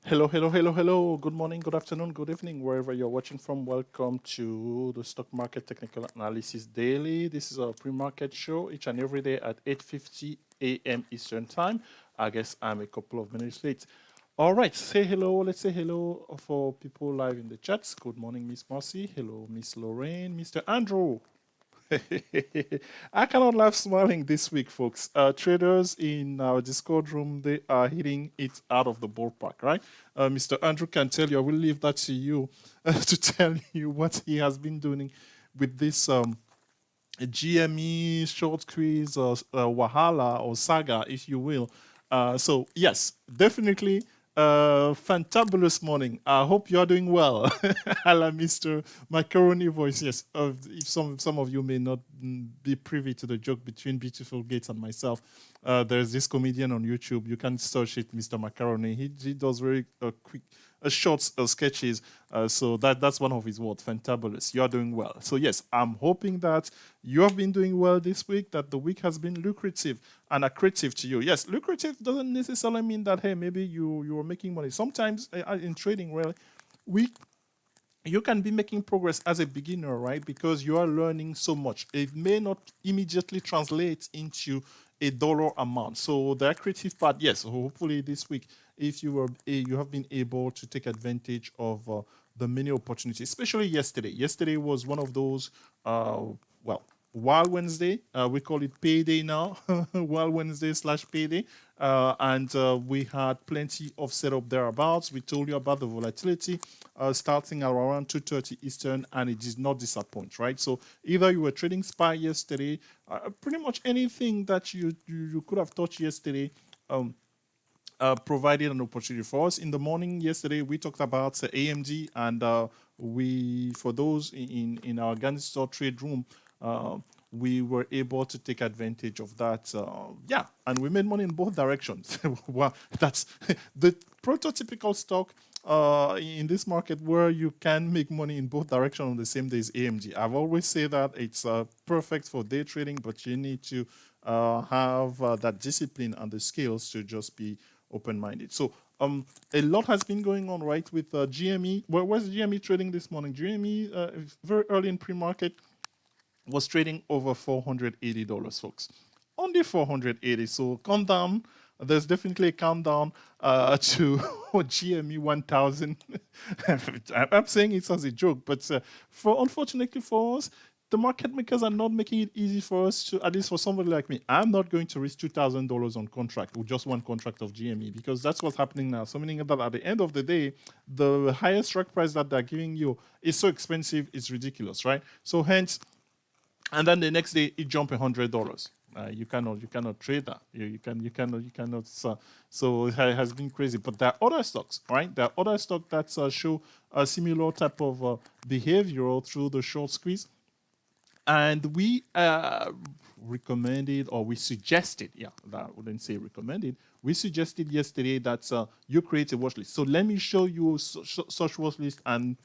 Hello. Good morning, good afternoon, good evening, wherever you're watching from. Welcome to the Stock Market Technical Analysis Daily. This is our pre-market show each and every day at 8:50 a.m. Eastern Time. I guess I'm a couple of minutes late. All right, say hello. Let's say hello for people live in the chats. Good morning, Miss Marcy. Hello, Miss Lorraine, Mr. Andrew. I cannot laugh smiling this week, folks. Traders in our Discord room, they are hitting it out of the ballpark, right? Mr. Andrew can tell you. I will leave that to you to tell you what he has been doing with this GME short quiz or Wahala or Saga, if you will. So yes, definitely fantabulous morning. I hope you are doing well. Hello, Mr. Macaroni voice. Yes, if some of you may not be privy to the joke between Beautiful Gates and myself, there's this comedian on YouTube. You can search it, Mr. Macaroni. He does very quick short sketches. So that's one of his words, fantabulous. You're doing well. So yes, I'm hoping that you have been doing well this week, that the week has been lucrative and accretive to you. Yes, lucrative doesn't necessarily mean that, hey, maybe you are making money. Sometimes in trading, really, you can be making progress as a beginner, right? Because you are learning so much. It may not immediately translate into a dollar amount. So the accretive part, yes, hopefully this week, if you have been able to take advantage of the many opportunities, especially yesterday. Yesterday was one of those, Wild Wednesday. We call it payday now, Wild Wednesday / payday. And we had plenty of setup thereabouts. We told you about the volatility starting around 2:30 Eastern, and it did not disappoint, right? So either you were trading SPY yesterday, pretty much anything that you could have touched yesterday, provided an opportunity for us. In the morning yesterday, we talked about AMD, and for those in our GangstA trade room, we were able to take advantage of that. And we made money in both directions. Well, that's the prototypical stock in this market where you can make money in both directions on the same day as AMD. I've always said that it's perfect for day trading, but you need to have that discipline and the skills to just be open-minded. So a lot has been going on, right, with GME. Where's GME trading this morning? GME, very early in pre-market, was trading over $480, folks. Only $480. So countdown. There's definitely a countdown to GME 1000. I'm saying it as a joke, but unfortunately for us, the market makers are not making it easy for us to, at least for somebody like me. I'm not going to risk $2,000 on contract with just one contract of GME, because that's what's happening now. So meaning that at the end of the day, the highest strike price that they're giving you is so expensive, it's ridiculous, right? So hence, and then the next day it jumped $100. You cannot trade that. You cannot. So it has been crazy. But there are other stocks, right? There are other stocks that show a similar type of behavior through the short squeeze. And we recommended, or we suggested, I wouldn't say recommended, we suggested yesterday that you create a watch list. So let me show you such watch list. And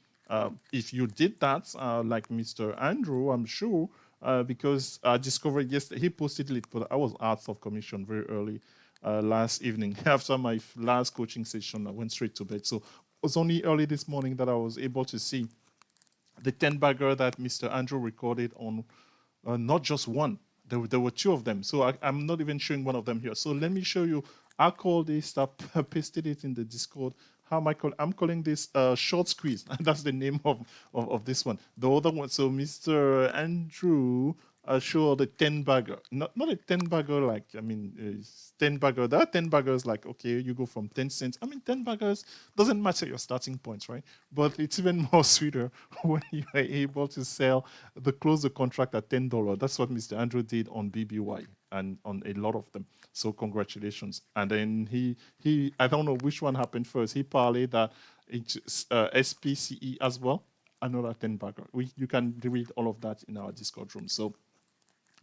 if you did that, like Mr. Andrew, I'm sure, because I discovered yesterday, he posted it, but I was out of commission very early last evening. After my last coaching session, I went straight to bed. So it was only early this morning that I was able to see the 10-bagger that Mr. Andrew recorded on not just one. There were two of them. So I'm not even showing one of them here. So let me show you. I call this, I pasted it in the Discord. I'm calling this short squeeze. That's the name of this one. The other one, so Mr. Andrew showed the 10-bagger. Not a 10-bagger like, it's 10-bagger. There are 10-baggers like, okay, you go from 10 cents. 10-baggers doesn't matter your starting points, right? But it's even more sweeter when you are able to close the contract at $10. That's what Mr. Andrew did on BBY and on a lot of them. So congratulations. And then he I don't know which one happened first. He parlayed that into SPCE as well. Another 10-bagger. You can read all of that in our Discord room. So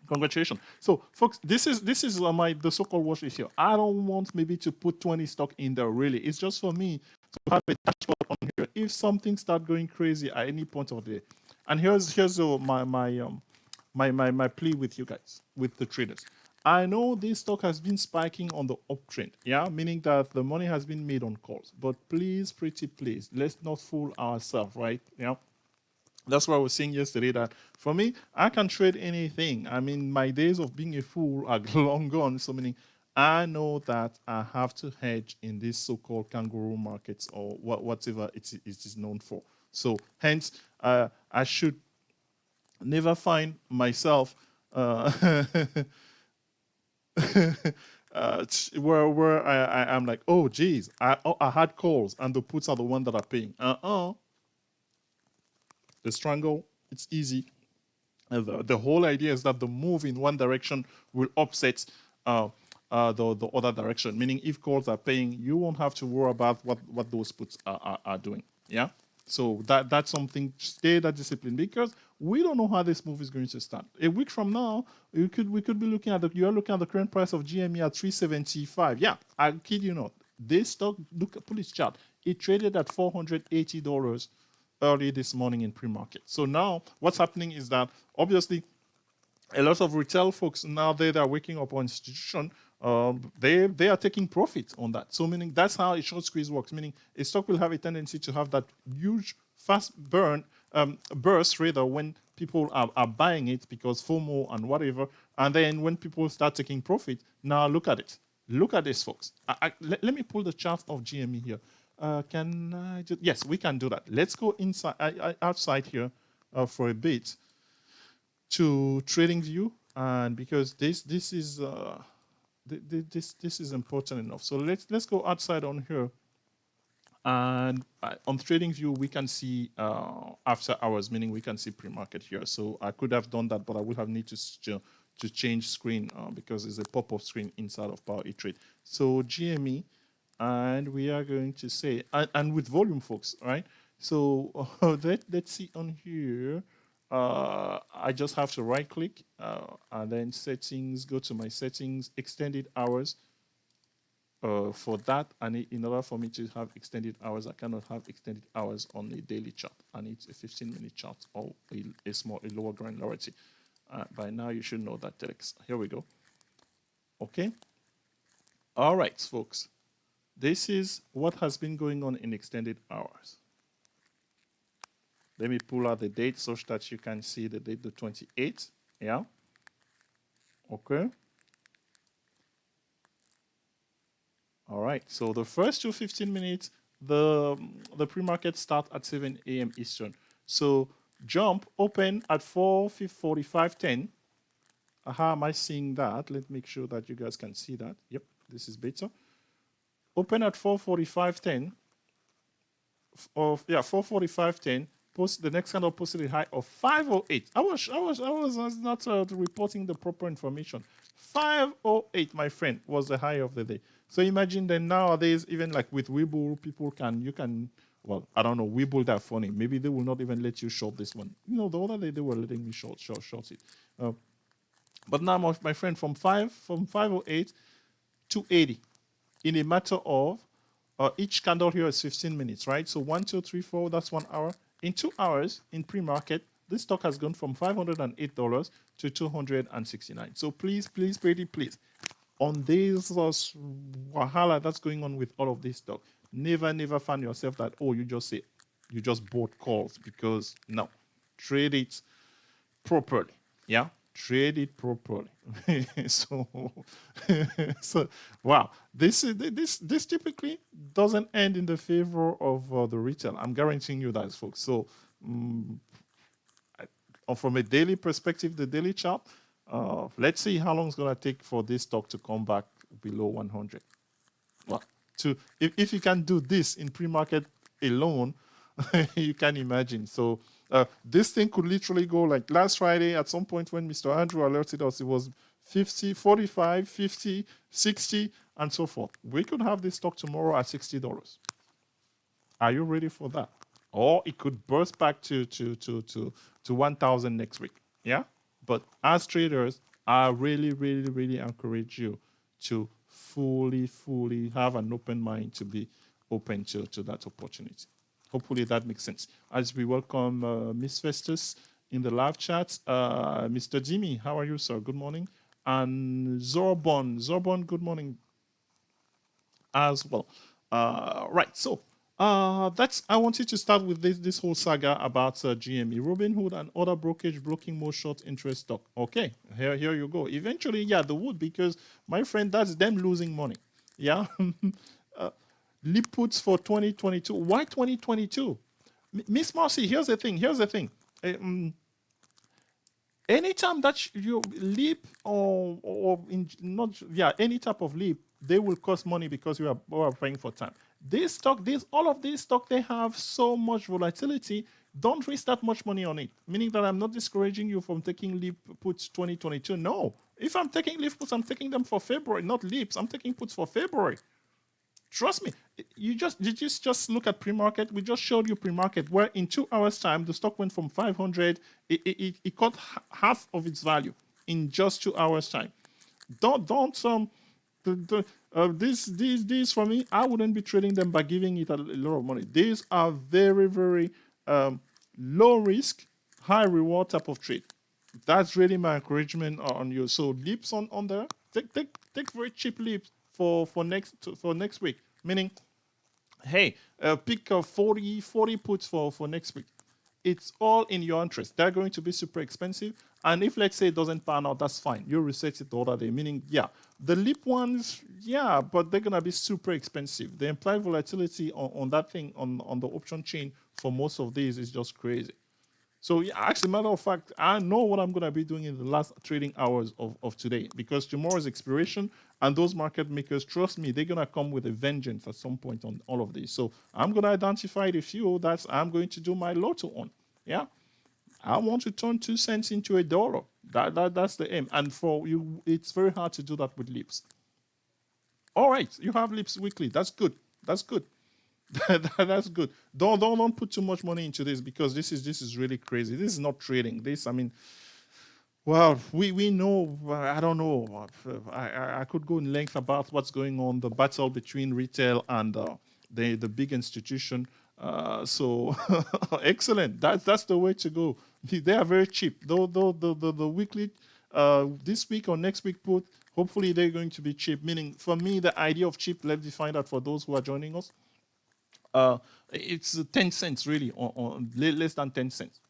congratulations. So folks, this is the so-called watch list here. I don't want maybe to put 20 stock in there, really. It's just for me to have a dashboard on here if something start going crazy at any point of the day. And here's my plea with you guys, with the traders. I know this stock has been spiking on the uptrend, yeah, meaning that the money has been made on calls. But please, pretty please, let's not fool ourselves, right? Yeah. That's what I was saying yesterday, that for me, I can trade anything. I mean, my days of being a fool are long gone. So meaning I know that I have to hedge in these so-called kangaroo markets, or whatever it is known for. So hence, I should never find myself uh, where I'm like, oh geez, I had calls and the puts are the one that are paying. The strangle, it's easy. The whole idea is that the move in one direction will offset the other direction. Meaning, if calls are paying, you won't have to worry about what those puts are doing. Yeah. So that's something. Stay that discipline, because we don't know how this move is going to start. A week from now, we could be looking at you're looking at the current price of GME at 375. Yeah, I kid you not. This stock, pull its chart. It traded at $480 early this morning in pre-market. So now what's happening is that obviously a lot of retail folks now they are waking up on institution. They are taking profit on that. So meaning that's how a short squeeze works. Meaning a stock will have a tendency to have that huge fast burst rather when people are buying it because FOMO and whatever. And then when people start taking profit, now look at it. Look at this, folks. Let me pull the chart of GME here. Can I just, yes, we can do that. Let's go inside, outside here for a bit to trading view, and because this is this is important enough. So let's go outside on here, and on trading view we can see after hours, meaning we can see pre-market here. So I could have done that, but I would have need to change screen because it's a pop-up screen inside of Power Trade. So GME. And we are going to say, and with volume, folks, right? So let's see on here. I just have to right click and then settings, go to my settings, extended hours. For that, I need, in order for me to have extended hours, I cannot have extended hours on a daily chart. I need a 15-minute chart or a lower granularity. By now, you should know that, Telex. Here we go. Okay. All right, folks. This is what has been going on in extended hours. Let me pull out the date so that you can see the date, the 28th. Yeah. Okay. All right. So the first 15 minutes, the pre-market start at 7 a.m. Eastern. So jump open at 4:45:10. How am I seeing that? Let's make sure that you guys can see that. Yep, this is better. Open at 4:45:10. 4:45:10. Post the next candle posted a high of 508. I was not reporting the proper information. 508, my friend, was the high of the day. So imagine that nowadays, even like with Webull, you can, well, I don't know, Webull, they're funny. Maybe they will not even let you short this one. You know, the other day they were letting me short it. But now, my friend, from 508 to 80. In a matter of each candle here is 15 minutes, right? So 1, 2, 3, 4, that's 1 hour. In 2 hours in pre-market, this stock has gone from $508 to $269. So please, pretty please, on this wahala that's going on with all of this stock, never find yourself that, oh, you just bought calls, because no, trade it properly. Yeah. Trade it properly. so wow, this typically doesn't end in the favor of the retail. I'm guaranteeing you that, folks. So from a daily perspective, the daily chart, let's see how long it's going to take for this stock to come back below 100. Well, if you can do this in pre-market alone, you can imagine. So this thing could literally go like last Friday at some point when Mr. Andrew alerted us, it was 50, 45, 50, 60, and so forth. We could have this stock tomorrow at $60. Are you ready for that? Or it could burst back to 1,000 next week. Yeah? But as traders, I really encourage you to fully have an open mind, to be open to that opportunity. Hopefully that makes sense. As we welcome Miss Festus in the live chat, Mr. Jimmy, how are you, sir? Good morning. and Zorbon, good morning as well. Right, so that's I wanted to start with this whole saga about GME, Robinhood, and other brokerage blocking more short interest stock. Okay, here you go. Eventually, yeah, they would, because my friend, that's them losing money. Yeah, leap puts for 2022. Why 2022? Miss Marcy, here's the thing. Anytime that you leap or in not yeah any type of leap, they will cost money because you are paying for time. This stock, this all of these stock, they have so much volatility. Don't waste that much money on it. Meaning that I'm not discouraging you from taking leap puts 2022. No, if I'm taking leap puts, I'm taking them for February, not leaps. I'm taking puts for February. Trust me, you just look at pre-market. We just showed you pre-market, where in 2 hours time the stock went from 500. It cut half of its value in just 2 hours time. Don't these for me, I wouldn't be trading them by giving it a lot of money. These are very, very low risk, high reward type of trade. That's really my encouragement on you. So leaps on there. Take very cheap leaps for next week. Meaning, hey, pick 40 puts for next week. It's all in your interest. They're going to be super expensive. And if, let's say, it doesn't pan out, that's fine. You reset it the other day. Meaning, yeah, the leap ones, yeah, but they're going to be super expensive. The implied volatility on that thing, on the option chain for most of these is just crazy. So, yeah, as a matter of fact, I know what I'm going to be doing in the last trading hours of today, because tomorrow's expiration, and those market makers, trust me, they're going to come with a vengeance at some point on all of these. So I'm going to identify the few that I'm going to do my lotto on. Yeah. I want to turn 2 cents into $1. That's the aim. And for you, it's very hard to do that with leaps. All right, you have leaps weekly. That's good. That's good. That's good. Don't put too much money into this, because this is really crazy. This is not trading. This, I mean, well, we know. I don't know. I could go in length about what's going on, the battle between retail and the big institution. So excellent. That's the way to go. They are very cheap. Though the weekly, this week or next week put, hopefully they're going to be cheap. Meaning, for me, the idea of cheap, let's define that for those who are joining us. It's 10 cents really, on less than 10 cents.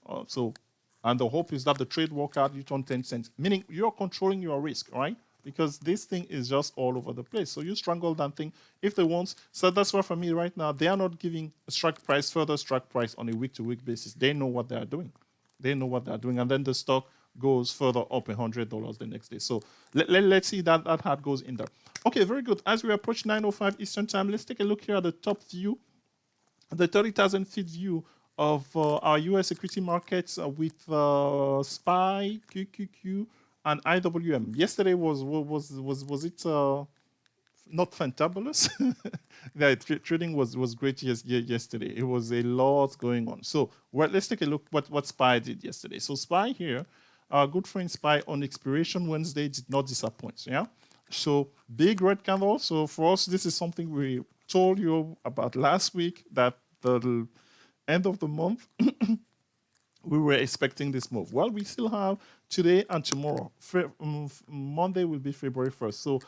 And the hope is that the trade work out, you turn 10 cents, meaning you're controlling your risk, right? Because this thing is just all over the place. So you strangle that thing if they want. So that's why for me right now, they are not giving a strike price, further strike price on a week-to-week basis. They know what they are doing. They know what they're doing. And then the stock goes further up $100 the next day. So let's see that how it goes in there. Okay, very good. As we approach 9:05 Eastern time, let's take a look here at the top view, the 30,000 feet view of our US equity markets with SPY, QQQ, and IWM. Yesterday was it not fantabulous? Trading was great yesterday. It was a lot going on. So let's take a look what SPY did yesterday. So SPY here, our good friend SPY on expiration Wednesday did not disappoint. Yeah. So big red candle. So for us, this is something we told you about last week, that the end of the month we were expecting this move. Well, we still have today and tomorrow. Monday will be February 1st. So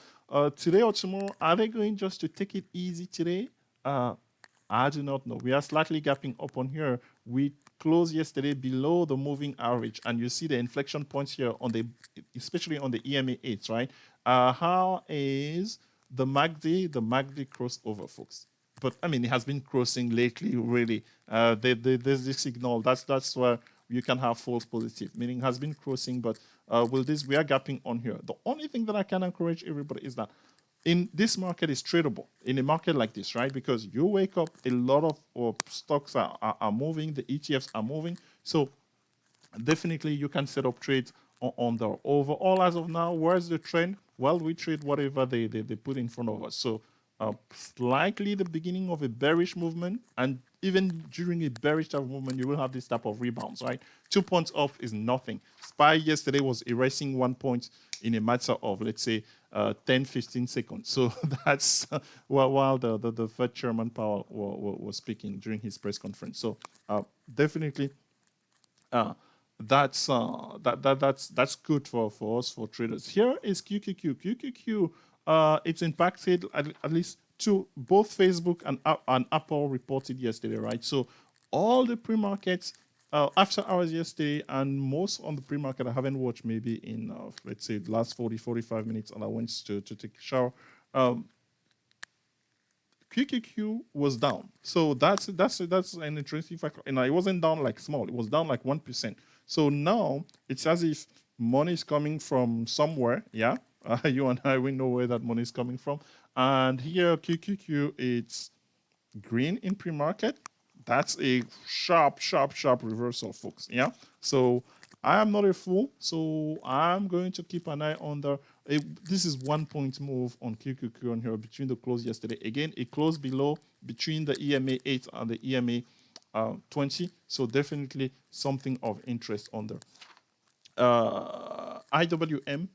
today or tomorrow, are they going just to take it easy today? I do not know. We are slightly gapping up on here. We closed yesterday below the moving average, and you see the inflection points here on especially on the EMA 8, right? How is the MACD? The MACD crossover, folks. But I mean, it has been crossing lately, really. There's this signal. That's where you can have false positive, meaning it has been crossing, but we are gapping on here. The only thing that I can encourage everybody is that in this market is tradable. In a market like this, right? Because you wake up, a lot of stocks are moving, the ETFs are moving. So definitely you can set up trades on the overall. As of now, where's the trend? Well, we trade whatever they put in front of us. So slightly the beginning of a bearish movement, and even during a bearish type of movement, you will have this type of rebounds, right? 2 points off is nothing. SPY yesterday was erasing 1 point in a matter of, let's say, 10-15 seconds. So that's while the Fed Chairman Powell was speaking during his press conference. So definitely that's good for us, for traders. Here is QQQ. QQQ, it's impacted at least to both Facebook and Apple reported yesterday, right? So all the pre-markets after hours yesterday, and most on the pre-market I haven't watched maybe in let's say the last 45 minutes, and I went to take a shower. QQQ was down, so that's an interesting factor. And it wasn't down like small; it was down like 1%. So now it's as if money is coming from somewhere. Yeah, you and I, we know where that money is coming from. And here QQQ, it's green in pre-market. That's a sharp reversal, folks. Yeah. So I am not a fool, so I'm going to keep an eye on the. This is 1 point move on QQQ on here between the close yesterday. Again, it closed below between the EMA 8 and the EMA 20. So definitely something of interest on there. IWM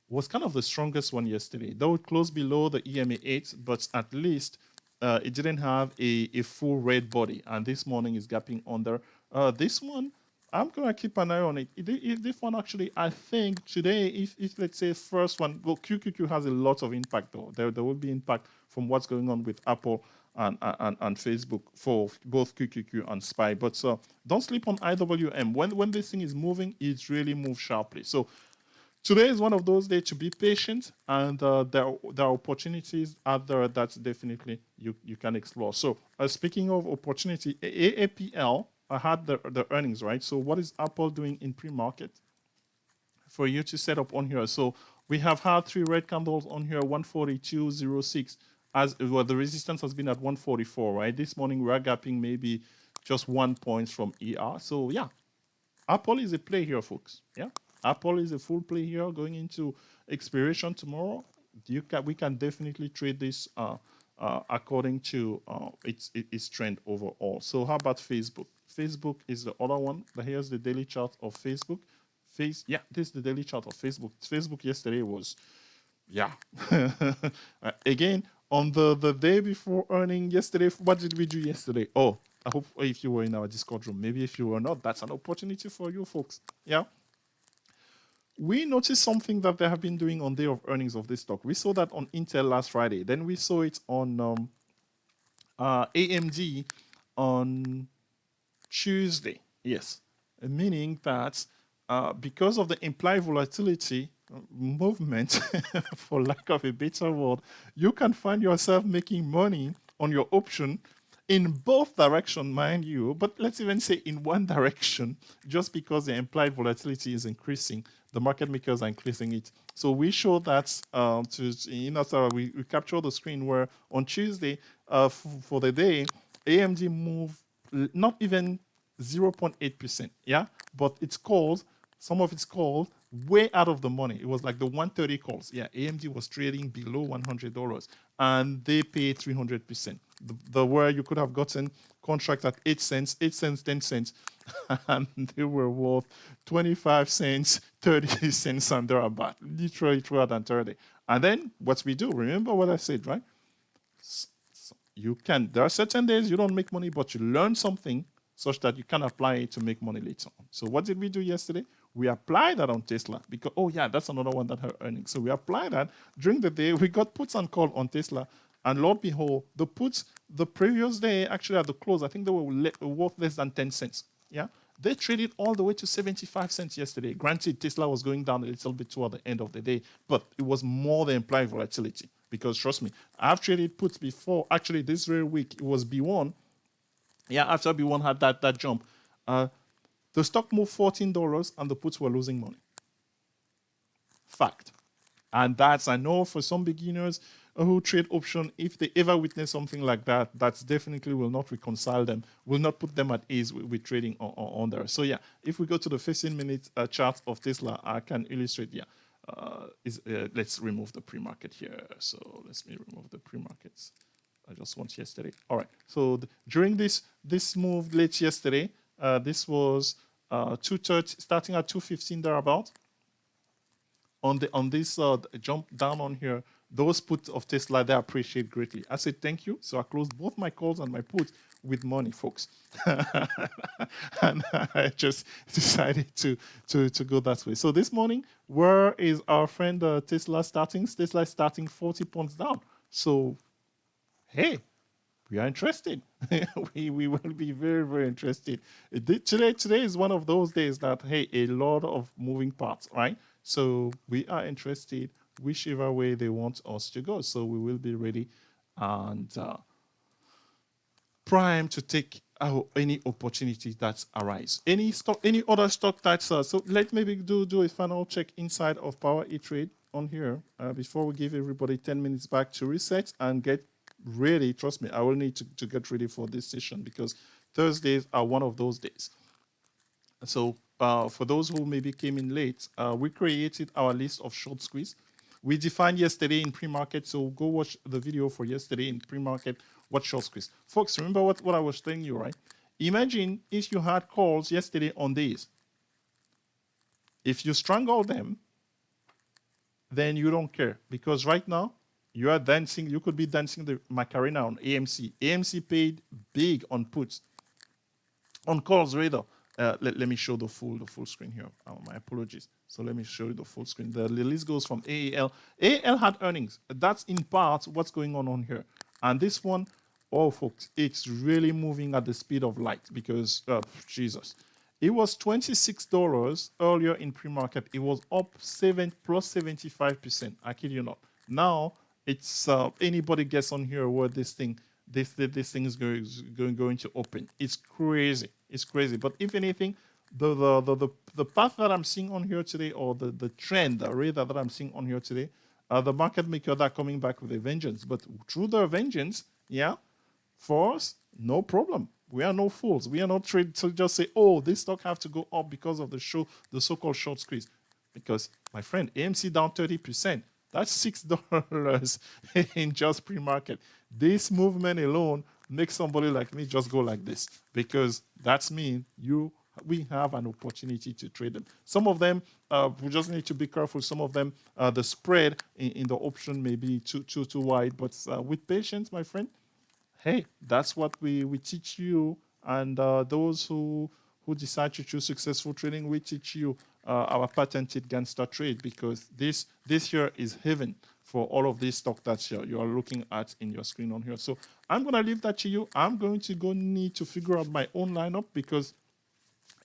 was kind of the strongest one yesterday, though it closed below the EMA 8, but at least it didn't have a full red body, and this morning is gapping under. This one, I'm going to keep an eye on it. This one actually, I think today, if let's say first one, well, QQQ has a lot of impact though. There will be impact from what's going on with Apple and Facebook for both QQQ and SPY. But don't sleep on IWM. When this thing is moving, it really moves sharply. So today is one of those days to be patient, and there are opportunities out there that definitely you can explore. So speaking of opportunity, AAPL, I had the earnings, right? So what is Apple doing in pre-market for you to set up on here? So we have had 3 red candles on here, 142.06. As well, the resistance has been at 144, right? This morning we are gapping maybe just 1 point from ER. So yeah, Apple is a play here, folks. Yeah, Apple is a full play here going into expiration tomorrow. We can definitely trade this according to its trend overall. So how about Facebook? Facebook is the other one. But here's the daily chart of Facebook. This is the daily chart of Facebook. Facebook yesterday was, yeah. Again, on the day before earning yesterday, what did we do yesterday? Oh, I hope if you were in our Discord room, maybe if you were not, that's an opportunity for you folks. Yeah. We noticed something that they have been doing on day of earnings of this stock. We saw that on Intel last Friday. Then we saw it on AMD on Tuesday. Yes, meaning that because of the implied volatility movement, for lack of a better word, you can find yourself making money on your option in both directions, mind you, but let's even say in one direction, just because the implied volatility is increasing, the market makers are increasing it. So we show that we capture the screen where on Tuesday for the day, AMD moved not even 0.8%, yeah, but it's called, some of it's called way out of the money. It was like the 130 calls. Yeah, AMD was trading below $100 and they paid 300%. The where you could have gotten contract at 8 cents, 10 cents, and they were worth 25 cents, 30 cents, and thereabout, literally throughout and 30. And then what we do, remember what I said, right? There are certain days you don't make money, but you learn something such that you can apply it to make money later on. So what did we do yesterday? We applied that on Tesla because, oh yeah, that's another one that had earnings. So we applied that during the day. We got puts and call on Tesla. And Lord behold, the puts the previous day, actually at the close, I think they were worth less than 10 cents. Yeah, they traded all the way to 75 cents yesterday. Granted, Tesla was going down a little bit toward the end of the day, but it was more than implied volatility. Because trust me, I've traded puts before. Actually, this very week, it was B1. Yeah, after B1 had that jump, the stock moved $14 and the puts were losing money. Fact. And that's, I know for some beginners who trade option, if they ever witness something like that, that definitely will not reconcile them, will not put them at ease with trading on there. So yeah, if we go to the 15-minute chart of Tesla, I can illustrate, yeah. Let's remove the pre-market here. So let me remove the pre-markets. I just want yesterday. All right. So during this move late yesterday, this was 2:30, starting at 2:15 thereabout. on this jump down on here, those puts of Tesla, they appreciate greatly. I said thank you. So I closed both my calls and my puts with money, folks. And I just decided to go that way. So this morning, where is our friend Tesla starting? Tesla is starting 40 points down. So, hey, we are interested. we will be very, very interested. Today is one of those days that, hey, a lot of moving parts, right? So we are interested whichever way they want us to go. So we will be ready and prime to take any opportunities that arise. Any other stock types? So let's maybe do a final check inside of Power E-Trade on here before we give everybody 10 minutes back to reset and get ready. Trust me, I will need to get ready for this session because Thursdays are one of those days. So for those who maybe came in late, we created our list of short squeeze. We defined yesterday in pre-market, so go watch the video for yesterday in pre-market, what short squeeze. Folks, remember what I was telling you, right? Imagine if you had calls yesterday on days. If you strangle them, then you don't care because right now you are dancing. You could be dancing the Macarena on AMC. AMC paid big on puts, on calls rather. Let me show the full screen here. My apologies. So let me show you the full screen. The list goes from AAL. AAL had earnings. That's in part what's going on here. And this one, oh folks, it's really moving at the speed of light because Jesus. It was $26 earlier in pre-market. It was up plus 75%. I kid you not. Now it's anybody gets on here where this thing is going to open. It's crazy. It's crazy. But if anything, the path that I'm seeing on here today, or the trend, the radar that I'm seeing on here today, the market makers are coming back with a vengeance. But through their vengeance, yeah, for us, no problem. We are no fools. We are not trained to just say, oh, this stock have to go up because of the so-called short squeeze. Because, my friend, AMC down 30%. That's $6 in just pre-market. This movement alone makes somebody like me just go like this because that's mean we have an opportunity to trade them. Some of them, we just need to be careful. Some of them, the spread in the option may be too wide. But with patience, my friend, hey, that's what we teach you. And those who decide to choose successful trading, we teach you our patented GangstA trade because this here is heaven for all of this stock that you are looking at in your screen on here. So I'm going to leave that to you. I'm going to go need to figure out my own lineup because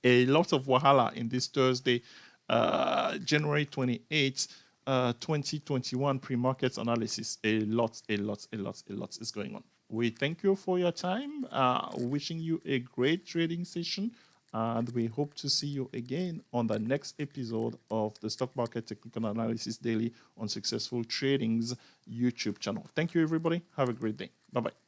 a lot of wahala in this Thursday, January 28th, 2021 pre-market analysis. A lot is going on. We thank you for your time. Wishing you a great trading session. And we hope to see you again on the next episode of the Stock Market Technical Analysis Daily on Successful Trading's YouTube channel. Thank you, everybody. Have a great day. Bye-bye.